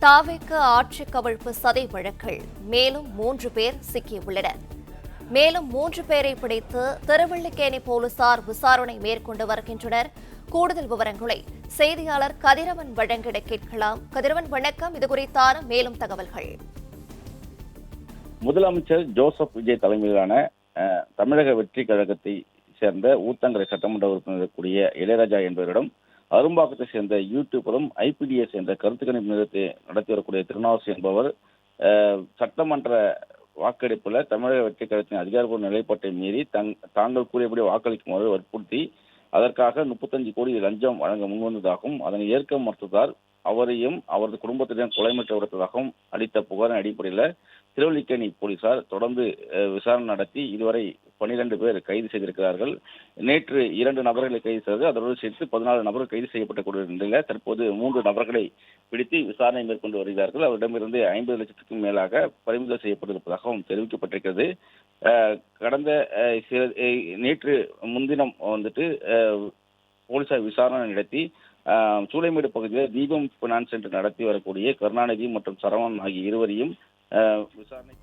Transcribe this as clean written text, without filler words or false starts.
தாவேக ஆட்சி கவிழ்ப்பு சதி வழக்கில் மேலும் 3 பேர் சிக்கியுள்ளனர். மேலும் 3 பேரை பிடித்து திருவல்லிக்கேணி போலீசார் விசாரணை மேற்கொண்டு வருகின்றனர். கூடுதல் விவரங்களை செய்தியாளர் கதிரவன் வழங்கிட கேட்கலாம். கதிரவன், வணக்கம். இது குறித்தான மேலும் தகவல்கள். முதலமைச்சர் ஜோசப் விஜய் தலைமையிலான தமிழக வெற்றி கழகத்தை சேர்ந்த ஊத்தங்கரை சட்டமன்ற உறுப்பினர் கூடிய இளையராஜா என்பவரிடம் அரும்பாக்கத்தை சேர்ந்த யூடியூபரும் ஐபிடிஎஸ் என்ற கருத்து கணிப்பு நிலையத்தை நடத்தி வரக்கூடிய திருநாவுசி என்பவர் சட்டமன்ற வாக்கெடுப்புல தமிழக வெற்றி கழகத்தின் அதிகாரப்பூர்வ நிலைப்பாட்டை மீறி தாங்கள் கூறியபடி வாக்களிக்குமாறு வற்புறுத்தி அதற்காக 35 கோடி லஞ்சம் வழங்க முன்வந்ததாகவும் அதனை ஏற்க மறுத்ததால் அவரையும் அவரது குடும்பத்திடம் கொலை மிரட்டல் விடுத்ததாகவும் அளித்த புகாரின் அடிப்படையில் திருவல்லிக்கேணி போலீசார் தொடர்ந்து விசாரணை நடத்தி இதுவரை 12 பேர் கைது செய்திருக்கிறார்கள். நேற்று 2 நபர்களை கைது செய்தது, அதோடு சேர்த்து 14 நபர்கள் கைது செய்யப்பட்ட நிலையில் தற்போது 3 நபர்களை பிடித்து விசாரணை மேற்கொண்டு வருகிறார்கள். அவரிடமிருந்து 50 லட்சத்துக்கும் மேலாக பறிமுதல் செய்யப்பட்டிருப்பதாகவும் தெரிவிக்கப்பட்டிருக்கிறது. கடந்த நேற்று முன்தினம் போலீசார் விசாரணை நடத்தி சூளைமேடு பகுதியில் தீபம் பினான்ஸ் சென்டர் நடத்தி வரக்கூடிய கருணாநிதி மற்றும் சரவணன் ஆகிய இருவரையும் விசாரணை